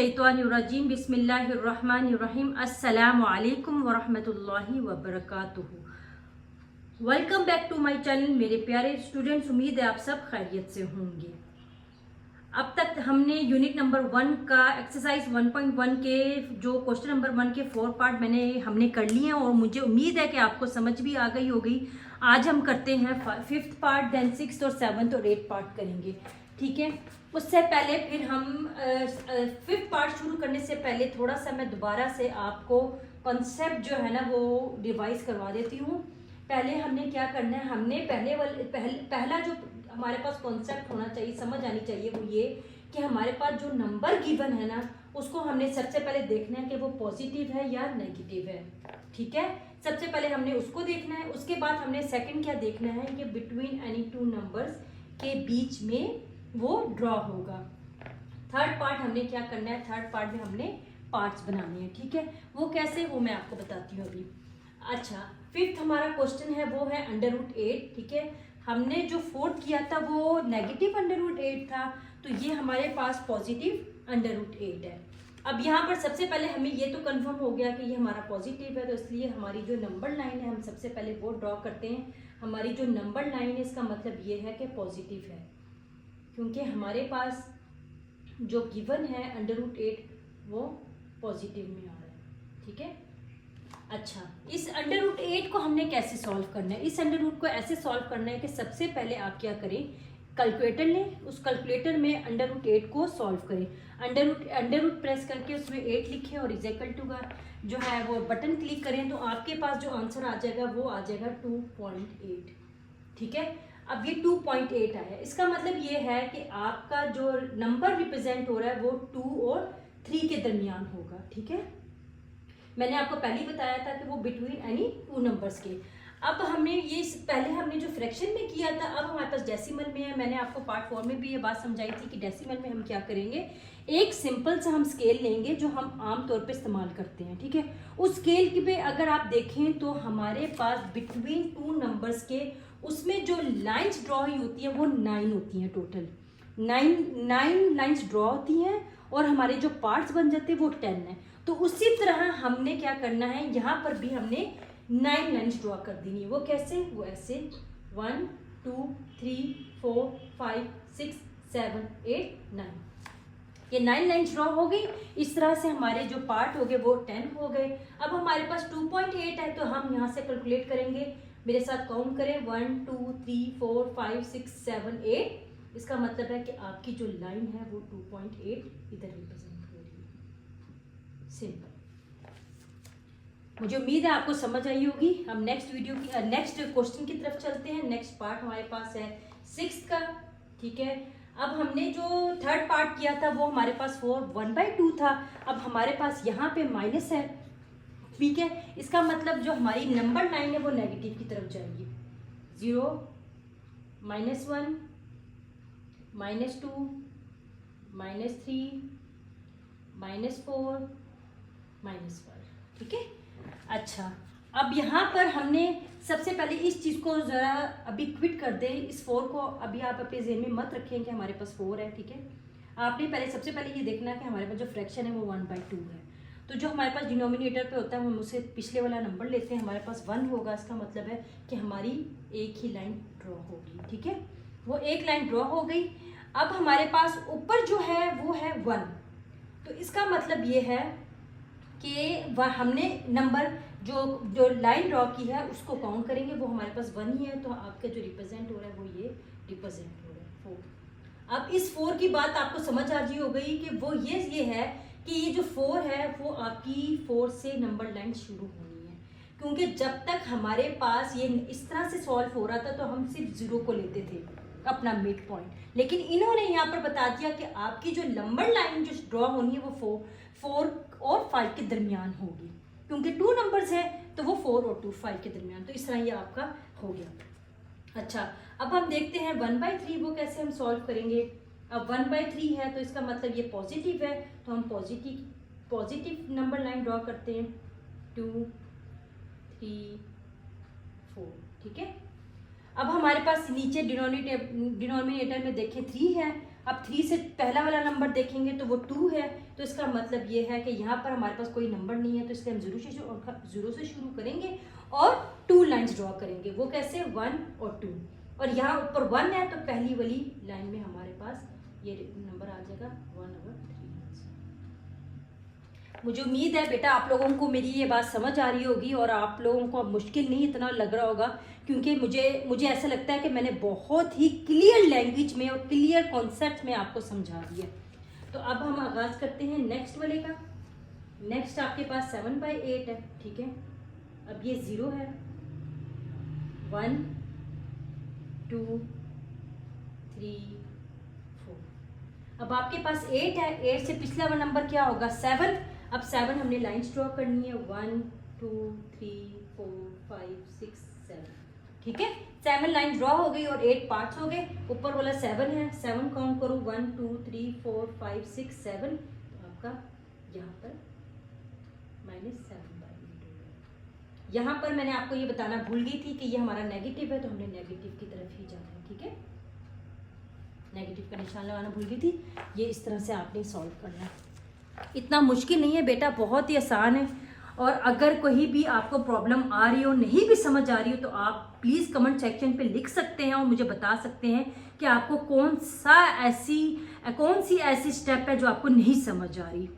मिनश्शैतानिर्रजीम बिस्मिल्लाहिर्रहमानिर्रहीम अस्सलामु अलैकुम वरहमतुल्लाहि वबरकातुहू। Welcome back to my channel मेरे प्यारे स्टूडेंट्स। उम्मीद है आप सब खैरियत से होंगे। अब तक हमने यूनिट नंबर 1 का एक्सरसाइज 1.1 के जो क्वेश्चन नंबर 1 के 4 पार्ट हमने कर लिए हैं और मुझे उम्मीद है कि आपको समझ भी आ गई होगी। आज हम करते हैं 5th पार्ट, देन 6th और 7th और 8th पार्ट करेंगे, ठीक है। उससे पहले फिर हम 5th पार्ट शुरू करने से पहले थोड़ा सा मैं दोबारा से आपको कॉन्सेप्ट जो है ना वो रिवाइज करवा देती हूँ। पहले हमने क्या करना है, हमने पहला जो हमारे पास कॉन्सेप्ट होना चाहिए, समझ आनी चाहिए, वो ये कि हमारे पास जो नंबर गिवन है ना उसको हमने सबसे पहले देखना है कि वो पॉजिटिव है या नेगेटिव है, ठीक है। सबसे पहले हमने उसको देखना है। उसके बाद हमने सेकंड क्या देखना है कि बिटवीन एनी टू नंबर्स के बीच में वो ड्रॉ होगा। थर्ड पार्ट हमने क्या करना है, थर्ड पार्ट में हमने पार्ट्स बनाने हैं, ठीक है। वो कैसे, वो मैं आपको बताती हूँ अभी। अच्छा, 5th हमारा क्वेश्चन है वो है √8, ठीक है। हमने जो 4th किया था वो नेगेटिव √8 था, तो ये हमारे पास पॉजिटिव √8 है। अब यहाँ पर सबसे पहले हमें ये तो कंफर्म हो गया कि ये हमारा पॉजिटिव है, तो इसलिए हमारी जो नंबर लाइन है हम सबसे पहले वो ड्रॉ करते हैं। हमारी जो नंबर लाइन है इसका मतलब ये है कि पॉजिटिव है, क्योंकि हमारे पास जो गिवन है √8 वो पॉजिटिव में आ रहा है, ठीक है। अच्छा, इस √8 को हमने कैसे सॉल्व करना है? इस √8 को ऐसे सॉल्व करना है कि सबसे पहले आप क्या करें, कैलकुलेटर लें, उस कैलकुलेटर में √8 को सॉल्व करें। अंडर रूट प्रेस करके उसमें 8 लिखें और इज इक्वल टू का जो है वो बटन क्लिक करें, तो आपके पास जो आंसर आ जाएगा वो आ जाएगा 2.8, ठीक है। अब ये 2.8 आया, इसका मतलब ये है कि आपका जो नंबर रिप्रेजेंट हो रहा है वो 2 और 3 के दरमियान होगा, ठीक है। मैंने आपको पहले ही बताया था कि वो बिटवीन एनी टू नंबर्स के। अब हमने ये पहले हमने जो फ्रैक्शन में किया था, अब हमारे पास डेसिमल में है। मैंने आपको पार्ट 4 में भी ये बात समझाई थी कि डेसिमल में हम क्या करेंगे, एक सिंपल सा हम स्केल लेंगे जो हम आम तौर पे इस्तेमाल करते हैं, ठीक है। उस स्केल की पे अगर आप देखें तो हमारे पास बिटवीन टू नंबर्स के उसमें जो लाइन्स ड्रॉ हुई होती हैं वो 9 होती हैं, टोटल 9 लाइन्स ड्रॉ होती हैं और हमारे जो पार्ट्स बन जाते हैं वो 10 है। तो उसी तरह हमने क्या करना है, यहाँ पर भी हमने 9 लाइन्स ड्रॉ कर देनी है। वो कैसे, वो ऐसे 1 2 3 4 5 6 7 8 9, ये 9 लाइन्स ड्रॉ हो गई। इस तरह से हमारे जो पार्ट हो गए वो 10 हो गए। अब हमारे पास 2.8 है, तो हम यहाँ से कैलकुलेट करेंगे। मेरे साथ काउंट करें, 1 2 3 4 5 6 7 8। इसका मतलब है कि आपकी जो लाइन है वो 2.8 इधर रिप्रेजेंट हो रही है। सिंपल। मुझे उम्मीद है आपको समझ आई होगी। हम नेक्स्ट क्वेश्चन की तरफ चलते हैं। नेक्स्ट पार्ट हमारे पास है 6th का, ठीक है। अब हमने जो थर्ड पार्ट किया था वो हमारे पास 1/2 था। अब हमारे पास यहाँ पे माइनस है, ठीक है। इसका मतलब जो हमारी नंबर लाइन है वो नेगेटिव की तरफ जाएगी। 0 -1 -2 -3 -4 -5, ठीक है। अच्छा, अब यहाँ पर हमने सबसे पहले इस चीज़ को ज़रा अभी क्विट कर दें। इस 4 को अभी आप अपने ज़हन में मत रखें कि हमारे पास 4 है, ठीक है। आपने सबसे पहले ये देखना है कि हमारे पास जो फ्रैक्शन है वो 1/2 है। तो जो हमारे पास डिनोमिनेटर पे होता है हम उससे पिछले वाला नंबर लेते हैं, हमारे पास 1 होगा। इसका मतलब है कि हमारी एक ही लाइन ड्रॉ होगी, ठीक है। वो एक लाइन ड्रॉ हो गई। अब हमारे पास ऊपर जो है वो है 1, तो इसका मतलब ये है कि हमने नंबर जो लाइन ड्रॉ की है उसको काउंट करेंगे, वो हमारे पास 1 ही है। तो आपका जो रिप्रेजेंट हो रहा है वो ये रिप्रेजेंट हो रहा है 4। अब इस 4 की बात आपको समझ आ जी हो गई कि वो ये है कि ये जो 4 है वो आपकी 4 से नंबर लाइन शुरू होनी है, क्योंकि जब तक हमारे पास ये इस तरह से सॉल्व हो रहा था तो हम सिर्फ 0 को लेते थे अपना मिड पॉइंट, लेकिन इन्होंने यहाँ पर बता दिया कि आपकी जो नंबर लाइन जो ड्रॉ होनी है वो 4 और 5 के दरमियान होगी, क्योंकि 2 नंबर्स हैं तो वो 4 और 2 5 के दरमियान। तो इस तरह ये आपका हो गया। अच्छा, अब हम देखते हैं 1/3 वो कैसे हम सॉल्व करेंगे। अब 1/3 है तो इसका मतलब ये पॉजिटिव है, तो हम पॉजिटिव नंबर लाइन ड्रॉ करते हैं 2 3 4, ठीक है। अब हमारे पास नीचे डिनोमिनेटर में देखें 3 है, अब 3 से पहला वाला नंबर देखेंगे तो वो 2 है, तो इसका मतलब ये है कि यहाँ पर हमारे पास कोई नंबर नहीं है, तो इसलिए हम जीरो से शुरू करेंगे और 2 लाइंस ड्रॉ करेंगे। वो कैसे, 1 और 2, और यहाँ ऊपर 1 है तो पहली वाली लाइन में हमारे पास ये नंबर आ जाएगा 1 और 3। मुझे उम्मीद है बेटा आप लोगों को मेरी ये बात समझ आ रही होगी और आप लोगों को अब मुश्किल नहीं इतना लग रहा होगा, क्योंकि मुझे ऐसा लगता है कि मैंने बहुत ही क्लियर लैंग्वेज में और क्लियर कॉन्सेप्ट में आपको समझा दिया। तो अब हम आगाज़ करते हैं नेक्स्ट वाले का। नेक्स्ट आपके पास 7/8 है, ठीक है। अब ये 0 है, 1 2 3 4। अब आपके पास 8 है, 8 से पिछला वाला नंबर क्या होगा, 7। अब 7 हमने लाइंस ड्रॉ करनी है, 1 2 3 4 5 6 7, ठीक है। 7 लाइन ड्रॉ हो गई और 8 पार्ट्स हो गए। ऊपर वाला 7 है, 7 काउंट करो, 1 2 3 4 5 6 7, तो आपका यहाँ पर -7/8। यहाँ पर मैंने आपको ये बताना भूल गई थी कि ये हमारा नेगेटिव है, तो हमने नेगेटिव की तरफ ही जाना है, ठीक है। नेगेटिव का निशान लगाना भूल गई थी। ये इस तरह से आपने सॉल्व करना है, इतना मुश्किल नहीं है बेटा, बहुत ही आसान है। और अगर कोई भी आपको प्रॉब्लम आ रही हो, नहीं भी समझ आ रही हो, तो आप प्लीज़ कमेंट सेक्शन पे लिख सकते हैं और मुझे बता सकते हैं कि आपको कौन सी ऐसी स्टेप है जो आपको नहीं समझ आ रही।